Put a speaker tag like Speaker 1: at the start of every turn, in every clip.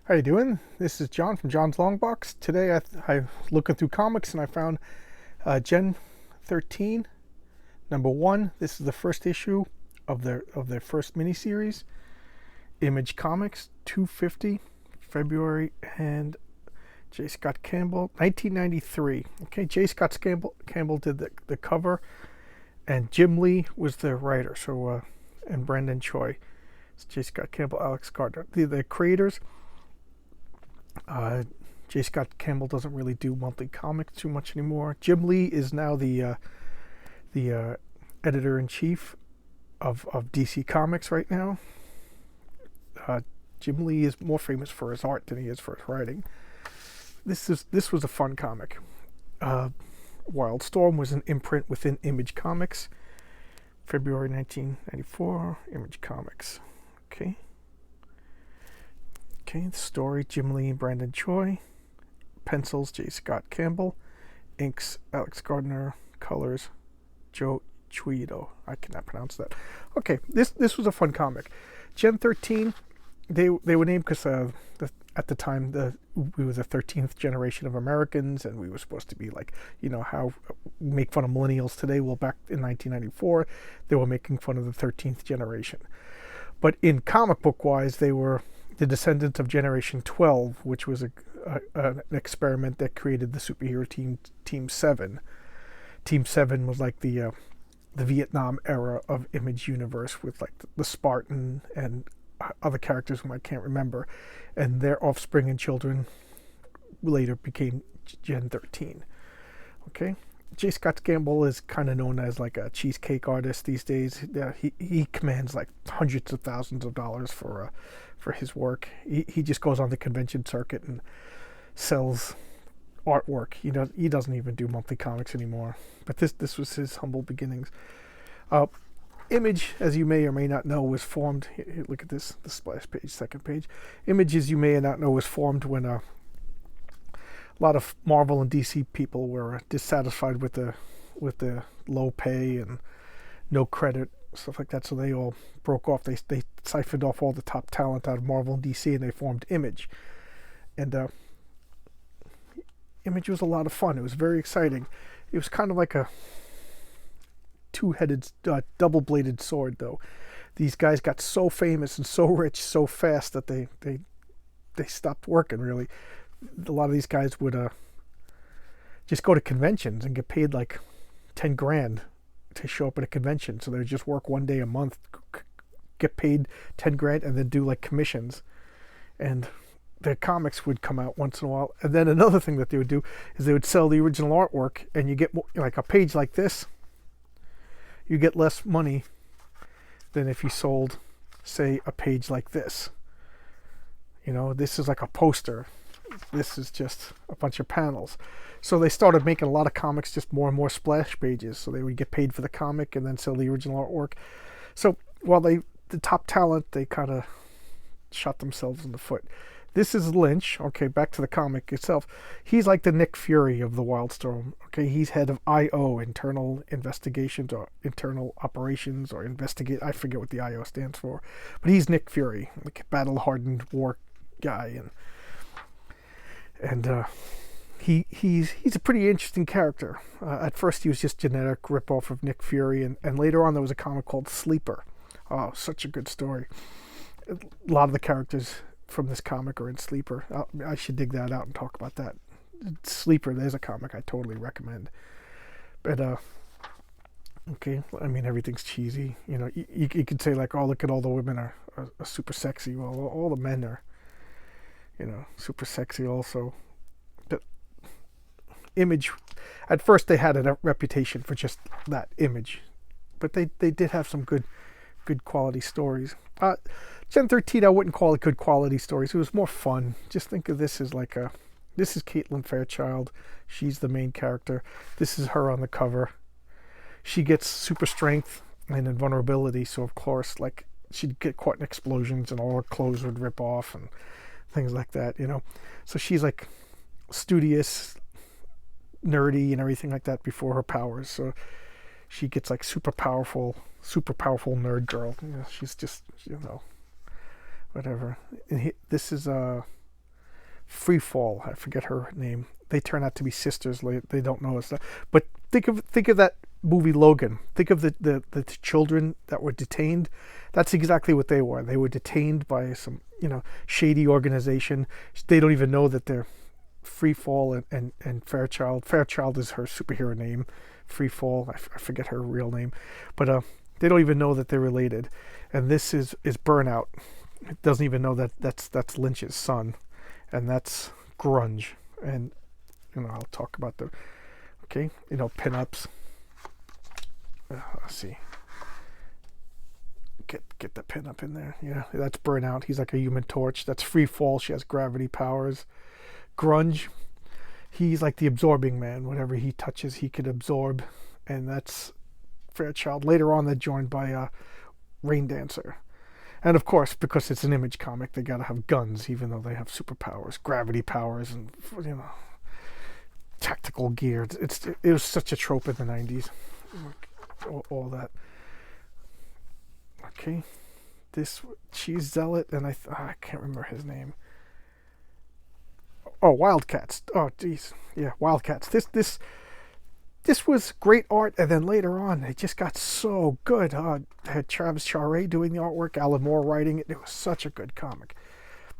Speaker 1: How you doing? This is John from John's Long Box. Today I looking through comics and I found Gen 13 number 1. This is the first issue of their first miniseries. Image Comics 250 February, and J. Scott Campbell 1993. Okay, J. Scott Campbell did the cover, and Jim Lee was the writer. And Brandon Choi. It's J. Scott Campbell, Alex Gardner. The creators. J. Scott Campbell doesn't really do monthly comics too much anymore. Jim Lee is now the editor in chief of DC Comics right now. Jim Lee is more famous for his art than he is for his writing. This was a fun comic. Wildstorm was an imprint within Image Comics. February 1994, Image Comics. Okay, the story, Jim Lee and Brandon Choi. Pencils, J. Scott Campbell. Inks, Alex Gardner. Colors, Joe Chuido. I cannot pronounce that. Okay, this was a fun comic. Gen 13, they were named because at the time we were the 13th generation of Americans, and we were supposed to be like, how make fun of millennials today. Well, back in 1994, they were making fun of the 13th generation. But in comic book wise, they were the descendants of Generation 12, which was an experiment that created the superhero Team 7. Team 7 was like the Vietnam era of Image Universe, with like the Spartan and other characters whom I can't remember, and their offspring and children later became Gen 13. Okay, J. Scott Campbell is kind of known as like a cheesecake artist these days. He commands like hundreds of thousands of dollars for his work. He just goes on the convention circuit and sells artwork. He doesn't even do monthly comics anymore. But this was his humble beginnings. Image, as you may or may not know, was formed. Here, look at this, the splash page, second page. Image, as you may or not know, was formed when a lot of Marvel and DC people were dissatisfied with the low pay and no credit, stuff like that. So they all broke off. They siphoned off all the top talent out of Marvel and DC, and they formed Image. And Image was a lot of fun. It was very exciting. It was kind of like a two-headed, double-bladed sword, though. These guys got so famous and so rich so fast that they stopped working, really. A lot of these guys would just go to conventions and get paid like 10 grand to show up at a convention. So they would just work one day a month, get paid 10 grand, and then do like commissions. And their comics would come out once in a while. And then another thing that they would do is they would sell the original artwork, and you get like a page like this. You get less money than if you sold, say, a page like this. This is like a poster. This is just a bunch of panels. So they started making a lot of comics, just more and more splash pages. So they would get paid for the comic and then sell the original artwork. So while the top talent, they kind of shot themselves in the foot. This is Lynch. Okay, back to the comic itself. He's like the Nick Fury of the Wildstorm. Okay, he's head of IO, Internal Investigations or Internal Operations or Investigate. I forget what the IO stands for, but he's Nick Fury, like battle-hardened war guy, and he's a pretty interesting character. At first, he was just generic ripoff of Nick Fury, and later on, there was a comic called Sleeper. Oh, such a good story. A lot of the characters from this comic are in Sleeper. I should dig that out and talk about that. Sleeper, there's a comic I totally recommend. But okay, I mean, everything's cheesy. You could say like, oh, look at all the women are super sexy. Well, all the men are, super sexy also. But Image, at first they had a reputation for just that image, but they did have some good quality stories. Gen 13, I wouldn't call it good quality stories. It was more fun. Just think of this as this is Caitlin Fairchild. She's the main character. This is her on the cover. She gets super strength and invulnerability, so of course, like, she'd get caught in explosions and all her clothes would rip off and things like that, So she's like studious, nerdy, and everything like that before her powers. So she gets like super powerful nerd girl. She's just, whatever. And this is Free Fall, I forget her name. They turn out to be sisters. They don't know it's that. But think of that movie Logan. Think of the children that were detained. That's exactly what they were. They were detained by some shady organization. They don't even know that they're Free Fall and Fairchild. Fairchild is her superhero name. Free Fall, I forget her real name, but they don't even know that they're related. And this is Burnout. It doesn't even know that that's Lynch's son, and that's Grunge. And I'll talk about the pinups. Let's see. Get the pinup in there. Yeah, that's Burnout. He's like a Human Torch. That's Free Fall. She has gravity powers. Grunge, he's like the absorbing man. Whatever he touches, he could absorb, and that's Fairchild. Later on, they're joined by Rain Dancer. And of course, because it's an Image comic, they gotta have guns, even though they have superpowers, gravity powers, and tactical gear. It was such a trope in the 90s. All that. Okay, this Cheese Zealot, and I can't remember his name. Oh, Wildcats. Oh, geez, yeah, Wildcats. This was great art, and then later on, it just got so good. I had Travis Charest doing the artwork, Alan Moore writing it. It was such a good comic.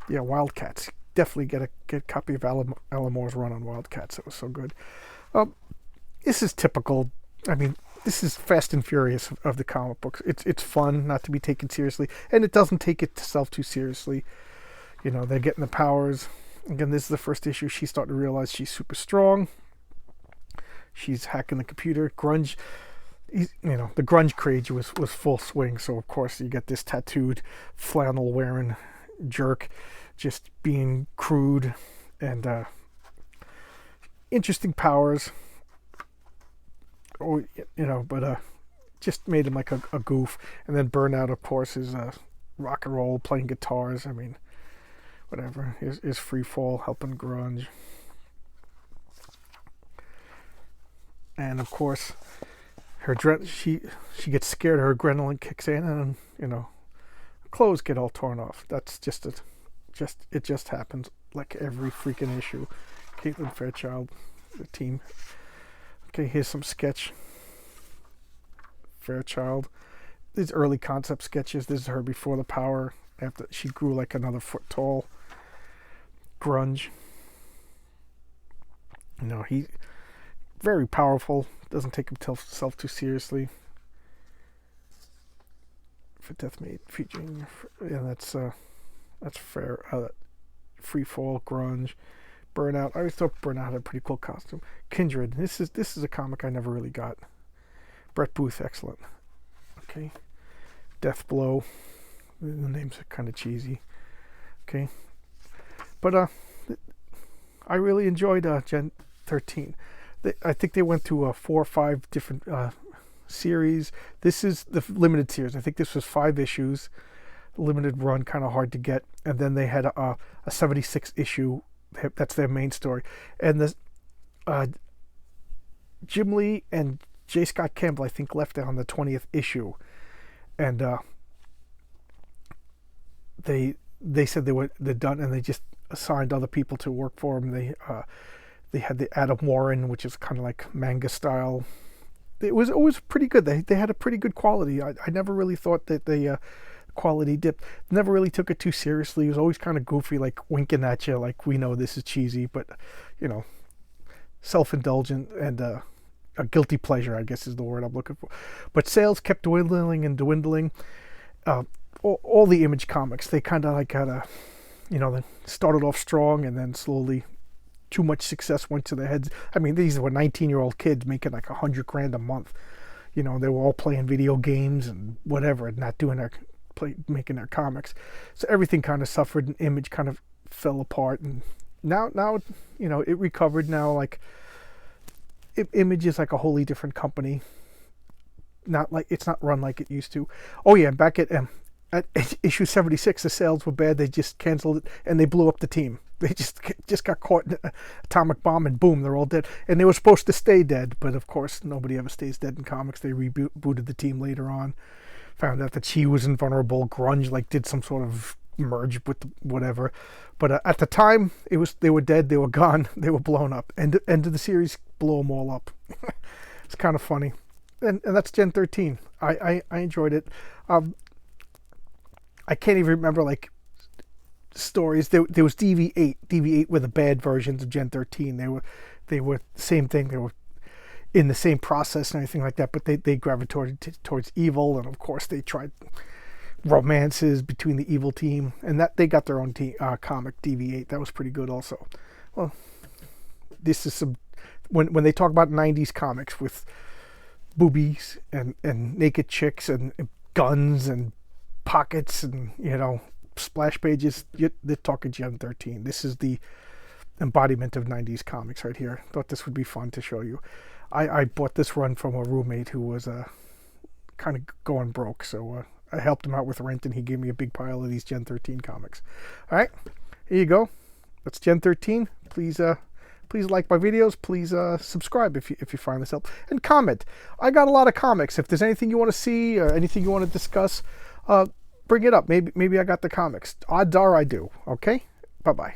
Speaker 1: Yeah, Wildcats. Definitely get a copy of Alan Moore's run on Wildcats. It was so good. This is typical. I mean, this is Fast and Furious of the comic books. It's fun, not to be taken seriously, and it doesn't take itself too seriously. They're getting the powers. Again, this is the first issue. She's starting to realize she's super strong. She's hacking the computer. Grunge, the grunge craze was full swing. So of course you get this tattooed, flannel wearing jerk, just being crude and interesting powers. But just made him like a goof. And then Burnout, of course, is rock and roll, playing guitars. I mean, whatever. Is Free Fall helping Grunge. And of course, she gets scared. Her adrenaline kicks in, and clothes get all torn off. That's it just happens like every freaking issue. Caitlin Fairchild, the team. Okay, here's some sketch. Fairchild. These early concept sketches. This is her before the power. After she grew like another foot tall. Grunge. He very powerful. Doesn't take himself too seriously. For Deathmate featuring, and that's fair. Free Fall, Grunge, Burnout. I always thought Burnout had a pretty cool costume. Kindred. This is a comic I never really got. Brett Booth, excellent. Okay. Death Blow. The names are kind of cheesy. Okay. But I really enjoyed Gen 13. I think they went through 4 or 5 different series. This is the limited series. I think this was 5 issues. Limited run, kind of hard to get. And then they had a 76 issue. That's their main story. And the Jim Lee and J. Scott Campbell, I think, left on the 20th issue. And they said they're done, and they just assigned other people to work for them. They had the Adam Warren, which is kind of like manga style. It was always pretty good. They had a pretty good quality. I never really thought that the quality dipped. Never really took it too seriously. It was always kind of goofy, like winking at you, like we know this is cheesy, but self-indulgent and a guilty pleasure, I guess is the word I'm looking for. But sales kept dwindling and dwindling. All the Image comics, they kind of like they started off strong and then slowly too much success went to their heads. I mean, these were 19-year-old kids making like $100,000 a month. They were all playing video games and whatever, and not doing making their comics. So everything kind of suffered, and Image kind of fell apart. And now it recovered. Now, like, Image is like a wholly different company. It's not run like it used to. Oh yeah, back at issue 76, the sales were bad. They just canceled it, and they blew up the team. They just got caught in an atomic bomb, and boom, they're all dead. And they were supposed to stay dead, but of course, nobody ever stays dead in comics. They rebooted the team later on, found out that she was invulnerable. Grunge did some sort of merged with whatever. But at the time, they were dead, they were gone, they were blown up. End of the series, blow them all up. It's kind of funny. And that's Gen 13. I enjoyed it. I can't even remember like stories. There was DV8. DV8 were the bad versions of Gen 13. They were the same thing. They were in the same process and everything like that, but they gravitated towards evil, and of course they tried romances between the evil team, and that they got their own comic, DV8. That was pretty good also. Well, this is some when they talk about 90s comics with boobies and naked chicks and guns and pockets and, you know, splash pages, they're talking Gen 13. This is the embodiment of 90s comics right here. Thought this would be fun to show you. I bought this run from a roommate who was kind of going broke, so I helped him out with rent, and he gave me a big pile of these Gen 13 comics. All right, here you go. That's Gen 13. Please like my videos. Please subscribe if you find this helpful, and comment. I got a lot of comics. If there's anything you want to see or anything you want to discuss, bring it up. Maybe I got the comics. Odds are I do. Okay. Bye bye.